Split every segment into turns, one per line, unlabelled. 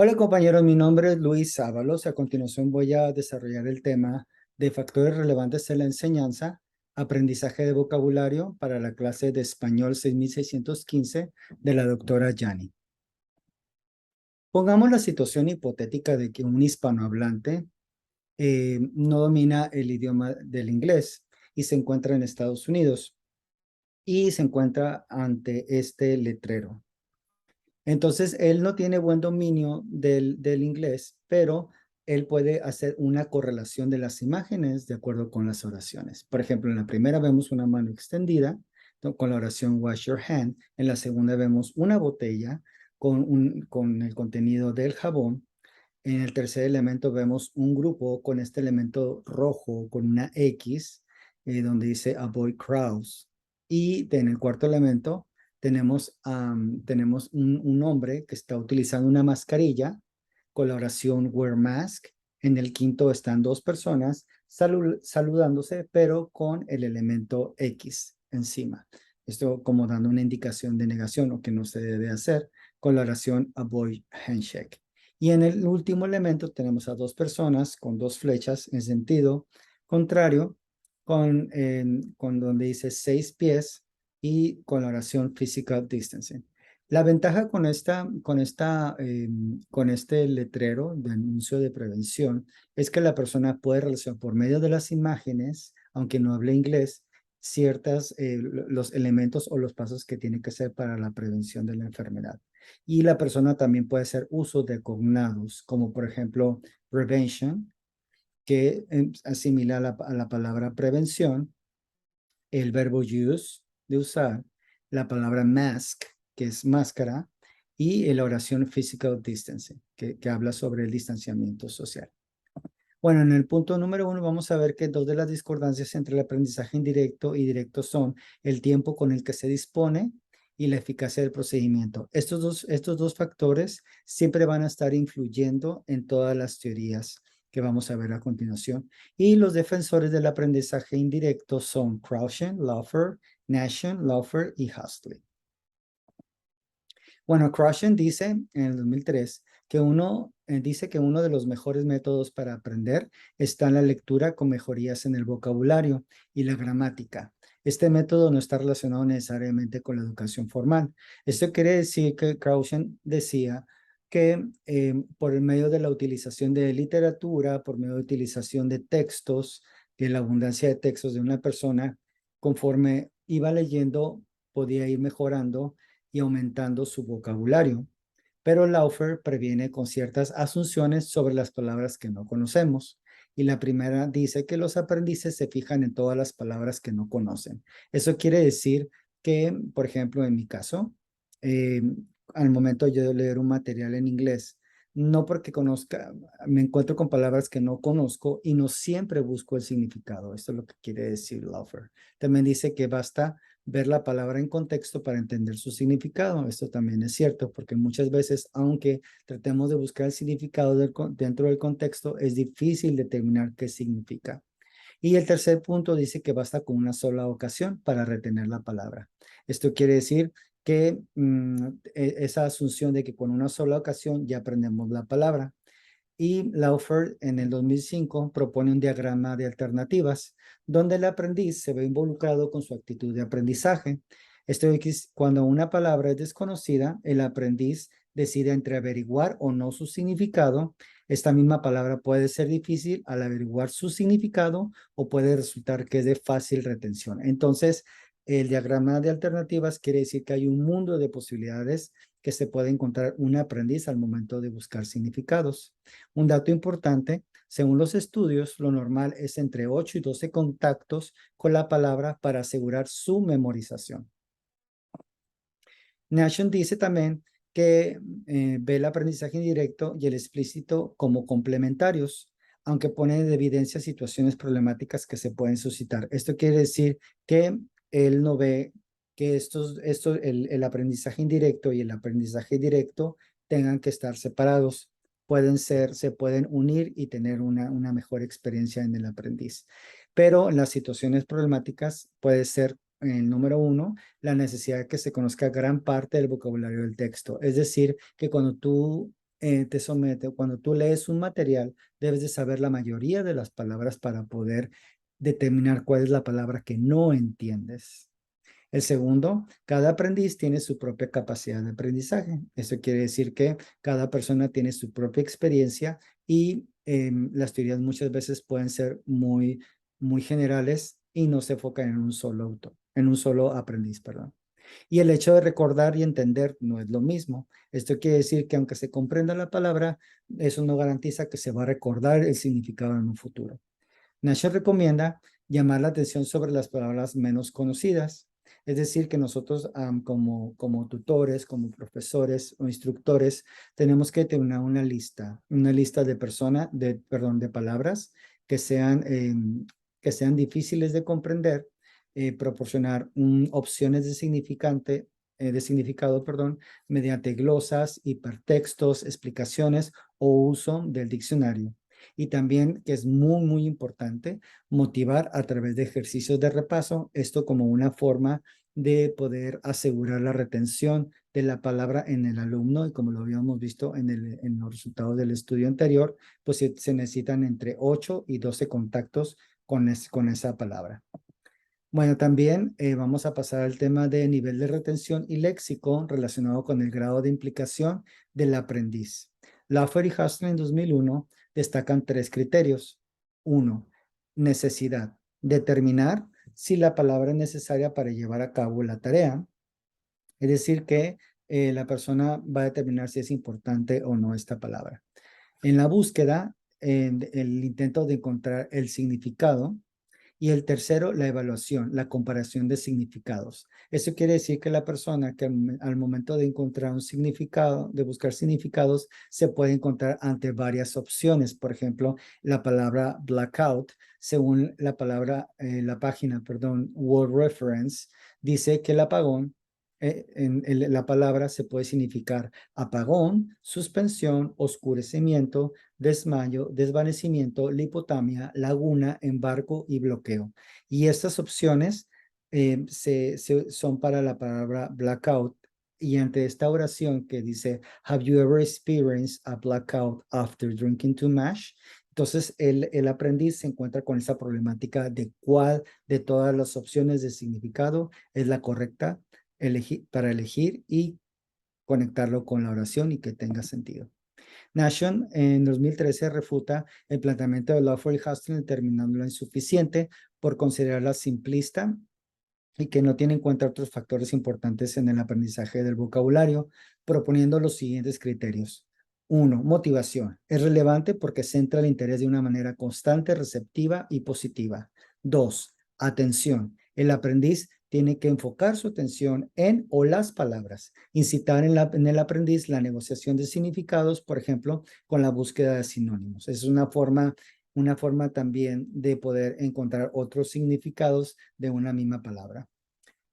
Hola compañeros, mi nombre es Luis Ábalos. A continuación voy a desarrollar el tema de factores relevantes en la enseñanza, aprendizaje de vocabulario para la clase de español 6615 de la doctora Yani. Pongamos la situación hipotética de que un hispanohablante no domina el idioma del inglés y se encuentra en Estados Unidos y se encuentra ante este letrero. Entonces, él no tiene buen dominio del inglés, pero él puede hacer una correlación de las imágenes de acuerdo con las oraciones. Por ejemplo, en la primera vemos una mano extendida con la oración wash your hand. En la segunda vemos una botella con el contenido del jabón. En el tercer elemento vemos un grupo con este elemento rojo con una X, donde dice avoid crowds. Y en el cuarto elemento tenemos un hombre que está utilizando una mascarilla con la oración wear mask. En el quinto están dos personas saludándose, pero con el elemento X encima. Esto como dando una indicación de negación o que no se debe hacer con la oración avoid handshake. Y en el último elemento tenemos a dos personas con dos flechas en sentido contrario, con donde dice 6 pies y con la oración physical distancing. La ventaja con este letrero de anuncio de prevención es que la persona puede relacionar por medio de las imágenes, aunque no hable inglés, los elementos o los pasos que tiene que hacer para la prevención de la enfermedad. Y la persona también puede hacer uso de cognados, como por ejemplo prevention, que asimila a la palabra prevención, el verbo use, de usar, la palabra mask, que es máscara, y la oración physical distancing, que habla sobre el distanciamiento social. Bueno, en el punto número 1 vamos a ver que dos de las discordancias entre el aprendizaje indirecto y directo son el tiempo con el que se dispone y la eficacia del procedimiento. Estos dos factores siempre van a estar influyendo en todas las teorías que vamos a ver a continuación. Y los defensores del aprendizaje indirecto son Krausen, Laufer, Nation, Laufer y Hustley. Bueno, Krausen dice en el 2003 que dice que uno de los mejores métodos para aprender está en la lectura con mejorías en el vocabulario y la gramática. Este método no está relacionado necesariamente con la educación formal. Esto quiere decir que Krausen decía que por el medio de la utilización de literatura, por medio de utilización de textos, de la abundancia de textos de una persona, conforme iba leyendo, podía ir mejorando y aumentando su vocabulario. Pero Laufer previene con ciertas asunciones sobre las palabras que no conocemos. Y la primera dice que los aprendices se fijan en todas las palabras que no conocen. Eso quiere decir que, por ejemplo, en mi caso, eh, al momento yo de leer un material en inglés, no porque conozca, me encuentro con palabras que no conozco y no siempre busco el significado. Esto es lo que quiere decir Laufer. También dice que basta ver la palabra en contexto para entender su significado. Esto también es cierto, porque muchas veces, aunque tratemos de buscar el significado dentro del contexto, es difícil determinar qué significa. Y el tercer punto dice que basta con una sola ocasión para retener la palabra. Esto quiere decir que esa asunción de que con una sola ocasión ya aprendemos la palabra. Y Laufer en el 2005 propone un diagrama de alternativas donde el aprendiz se ve involucrado con su actitud de aprendizaje. Esto es que cuando una palabra es desconocida, el aprendiz decide entre averiguar o no su significado. Esta misma palabra puede ser difícil al averiguar su significado o puede resultar que es de fácil retención. Entonces, el diagrama de alternativas quiere decir que hay un mundo de posibilidades que se puede encontrar un aprendiz al momento de buscar significados. Un dato importante, según los estudios, lo normal es entre 8 y 12 contactos con la palabra para asegurar su memorización. Nation dice también que ve el aprendizaje indirecto y el explícito como complementarios, aunque pone de evidencia situaciones problemáticas que se pueden suscitar. Esto quiere decir que él no ve que el aprendizaje indirecto y el aprendizaje directo tengan que estar separados. Se pueden unir y tener una mejor experiencia en el aprendiz. Pero las situaciones problemáticas puede ser, el número uno, la necesidad de que se conozca gran parte del vocabulario del texto. Es decir, que cuando tú te somete, cuando tú lees un material, debes de saber la mayoría de las palabras para poder determinar cuál es la palabra que no entiendes. El segundo, cada aprendiz tiene su propia capacidad de aprendizaje. Eso quiere decir que cada persona tiene su propia experiencia y las teorías muchas veces pueden ser muy generales y no se enfocan en un solo autor, en un solo aprendiz, perdón. Y el hecho de recordar y entender no es lo mismo. Esto quiere decir que aunque se comprenda la palabra, eso no garantiza que se va a recordar el significado en un futuro. Nasher recomienda llamar la atención sobre las palabras menos conocidas. Es decir, que nosotros como tutores, como profesores o instructores, tenemos que tener una lista de de palabras que que sean difíciles de comprender, proporcionar opciones de significado, perdón, mediante glosas, hipertextos, explicaciones o uso del diccionario. Y también, que es muy importante, motivar a través de ejercicios de repaso, esto como una forma de poder asegurar la retención de la palabra en el alumno, y como lo habíamos visto en los resultados del estudio anterior, pues se necesitan entre 8 y 12 contactos con esa palabra. Bueno, también vamos a pasar al tema de nivel de retención y léxico relacionado con el grado de implicación del aprendiz. Laffer y Huston en 2001 destacan 3 criterios. 1. Necesidad. Determinar si la palabra es necesaria para llevar a cabo la tarea. Es decir, que la persona va a determinar si es importante o no esta palabra. En la búsqueda, el intento de encontrar el significado. Y el tercero, la evaluación, la comparación de significados. Eso quiere decir que la persona que al momento de encontrar un significado, de buscar significados, se puede encontrar ante varias opciones. Por ejemplo, la palabra blackout, según la página, perdón, Word Reference, dice que el apagón, la palabra se puede significar apagón, suspensión, oscurecimiento, desmayo, desvanecimiento, lipotamia, laguna, embargo y bloqueo. Y estas opciones son para la palabra blackout. Y ante esta oración que dice, "Have you ever experienced a blackout after drinking too much?" Entonces el aprendiz se encuentra con esa problemática de cuál de todas las opciones de significado es la correcta para elegir y conectarlo con la oración y que tenga sentido. Nation en 2013 refuta el planteamiento de Lawford y Huston determinándola insuficiente por considerarla simplista y que no tiene en cuenta otros factores importantes en el aprendizaje del vocabulario, proponiendo los siguientes criterios. 1. Motivación. Es relevante porque centra el interés de una manera constante, receptiva y positiva. 2. Atención. El aprendiz tiene que enfocar su atención en o las palabras, incitar en el aprendiz la negociación de significados, por ejemplo, con la búsqueda de sinónimos. Es una forma también de poder encontrar otros significados de una misma palabra.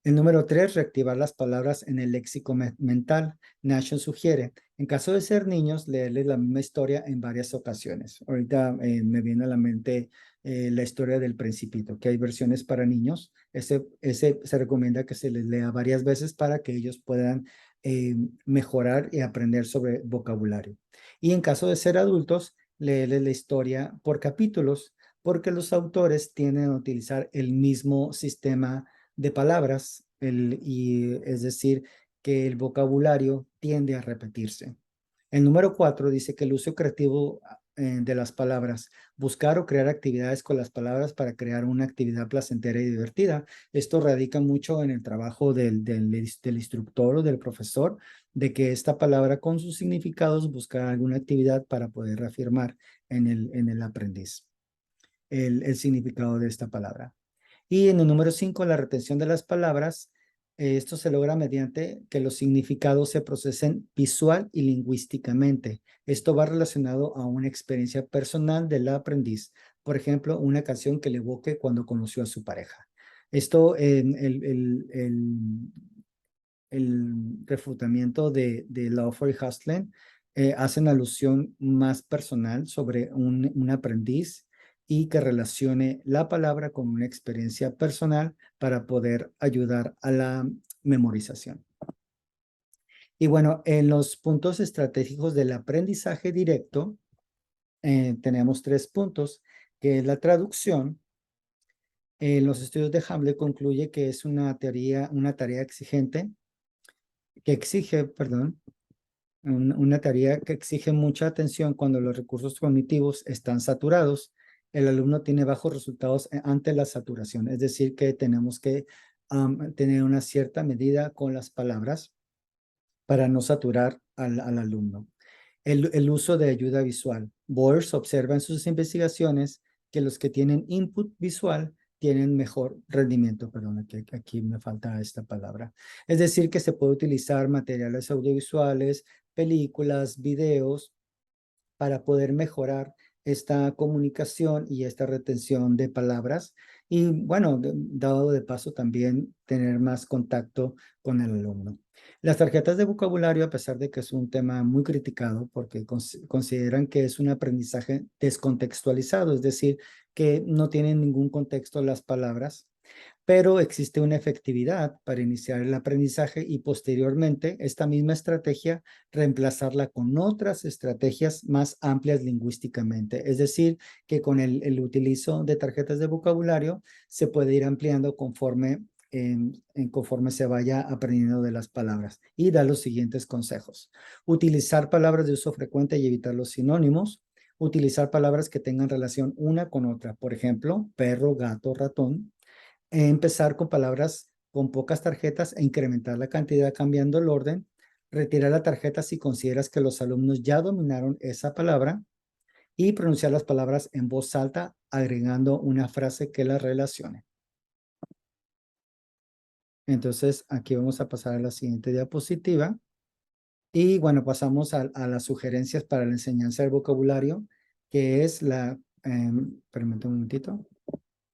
El número 3, reactivar las palabras en el léxico mental. Nation sugiere, en caso de ser niños, leerles la misma historia en varias ocasiones. Ahorita me viene a la mente la historia del Principito, que hay versiones para niños. Ese se recomienda que se les lea varias veces para que ellos puedan mejorar y aprender sobre vocabulario. Y en caso de ser adultos, leerles la historia por capítulos, porque los autores tienden a utilizar el mismo sistema de palabras, es decir, que el vocabulario tiende a repetirse. El número 4 dice que el uso creativo de las palabras, buscar o crear actividades con las palabras para crear una actividad placentera y divertida. Esto radica mucho en el trabajo del instructor o del profesor, de que esta palabra con sus significados buscar alguna actividad para poder reafirmar en el aprendiz el significado de esta palabra. Y en el número 5, la retención de las palabras. Esto se logra mediante que los significados se procesen visual y lingüísticamente. Esto va relacionado a una experiencia personal del aprendiz. Por ejemplo, una canción que le evoque cuando conoció a su pareja. Esto en el refutamiento de Lawford y Huston hacen alusión más personal sobre un aprendiz y que relacione la palabra con una experiencia personal para poder ayudar a la memorización. Y bueno, en los puntos estratégicos del aprendizaje directo, tenemos 3 puntos, que es la traducción. Los estudios de Hamlet concluye que es una tarea exigente, que exige, perdón, una tarea que exige mucha atención cuando los recursos cognitivos están saturados. El alumno tiene bajos resultados ante la saturación, es decir, que tenemos que tener una cierta medida con las palabras para no saturar al alumno. El uso de ayuda visual. Boers observa en sus investigaciones que los que tienen input visual tienen mejor rendimiento. Perdón, aquí me falta esta palabra. Es decir, que se puede utilizar materiales audiovisuales, películas, videos, para poder mejorar esta comunicación y esta retención de palabras. Y bueno, dado de paso también tener más contacto con el alumno. Las tarjetas de vocabulario, a pesar de que es un tema muy criticado porque consideran que es un aprendizaje descontextualizado, es decir, que no tienen ningún contexto las palabras, pero existe una efectividad para iniciar el aprendizaje y posteriormente esta misma estrategia reemplazarla con otras estrategias más amplias lingüísticamente. Es decir, que con el utilizo de tarjetas de vocabulario se puede ir ampliando conforme se vaya aprendiendo de las palabras. Y da los siguientes consejos. Utilizar palabras de uso frecuente y evitar los sinónimos. Utilizar palabras que tengan relación una con otra. Por ejemplo, perro, gato, ratón. Empezar con palabras con pocas tarjetas e incrementar la cantidad cambiando el orden. Retirar la tarjeta si consideras que los alumnos ya dominaron esa palabra y pronunciar las palabras en voz alta agregando una frase que las relacione. Entonces, aquí vamos a pasar a la siguiente diapositiva. Y bueno, pasamos a las sugerencias para la enseñanza del vocabulario, que es permítame un momentito.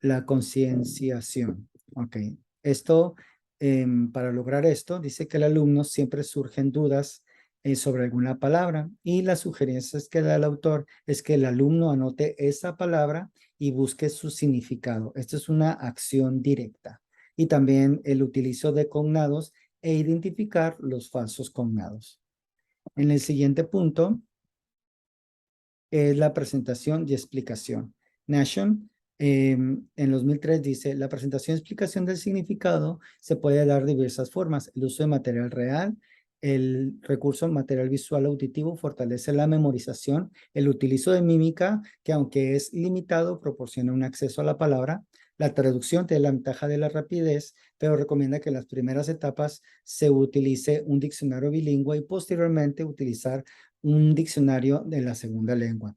La concienciación. Ok. Esto, para lograr esto, dice que el alumno siempre surgen dudas sobre alguna palabra y las sugerencias que da el autor es que el alumno anote esa palabra y busque su significado. Esto es una acción directa. Y también el utilizo de cognados e identificar los falsos cognados. En el siguiente punto es la presentación y explicación. Nation en 2003 dice, la presentación y explicación del significado se puede dar de diversas formas. El uso de material real, el recurso material visual auditivo fortalece la memorización, el utilizo de mímica, que aunque es limitado, proporciona un acceso a la palabra. La traducción tiene la ventaja de la rapidez, pero recomienda que en las primeras etapas se utilice un diccionario bilingüe y posteriormente utilizar un diccionario de la segunda lengua.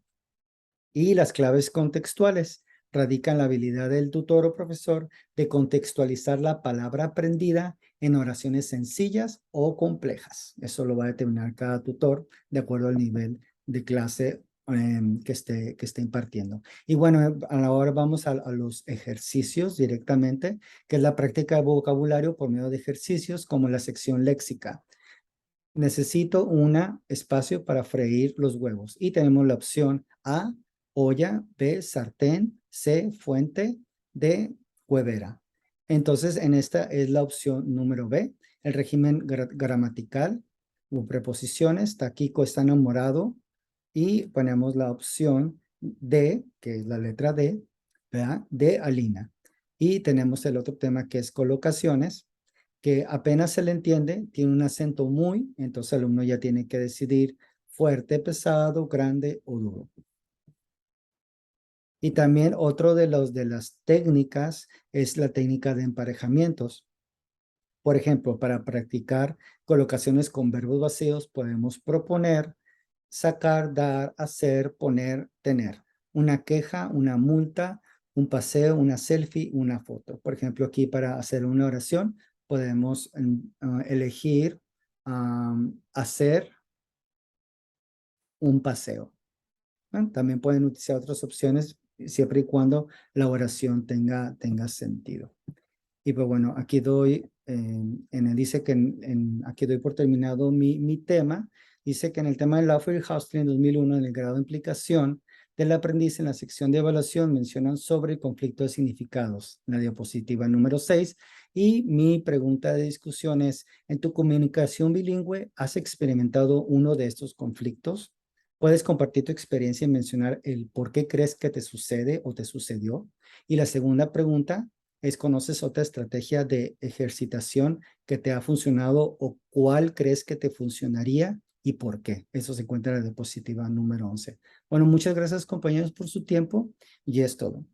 Y las claves contextuales radican la habilidad del tutor o profesor de contextualizar la palabra aprendida en oraciones sencillas o complejas. Eso lo va a determinar cada tutor de acuerdo al nivel de clase que esté impartiendo. Y bueno, ahora vamos a los ejercicios directamente, que es la práctica de vocabulario por medio de ejercicios como la sección léxica. Necesito un espacio para freír los huevos y tenemos la opción A, olla, B, sartén, C, fuente, D, huevera. Entonces, en esta es la opción número B, el régimen gramatical o preposiciones. Taquico está enamorado y ponemos la opción D, que es la letra D, ¿verdad? De Alina. Y tenemos el otro tema que es colocaciones, que apenas se le entiende, tiene un acento muy, entonces el alumno ya tiene que decidir fuerte, pesado, grande o duro. Y también otro de las técnicas es la técnica de emparejamientos. Por ejemplo, para practicar colocaciones con verbos vacíos, podemos proponer, sacar, dar, hacer, poner, tener. Una queja, una multa, un paseo, una selfie, una foto. Por ejemplo, aquí para hacer una oración, podemos elegir hacer un paseo. Bueno, también pueden utilizar otras opciones siempre y cuando la oración tenga sentido. Y pues bueno, aquí doy, dice que aquí doy por terminado mi tema. Dice que en el tema del Lawfare Hustle en 2001, en el grado de implicación, del aprendiz en la sección de evaluación mencionan sobre el conflicto de significados, en la diapositiva número 6. Y mi pregunta de discusión es, ¿en tu comunicación bilingüe has experimentado uno de estos conflictos? ¿Puedes compartir tu experiencia y mencionar el por qué crees que te sucede o te sucedió? Y la segunda pregunta es, ¿conoces otra estrategia de ejercitación que te ha funcionado o cuál crees que te funcionaría y por qué? Eso se encuentra en la diapositiva número 11. Bueno, muchas gracias compañeros por su tiempo y es todo.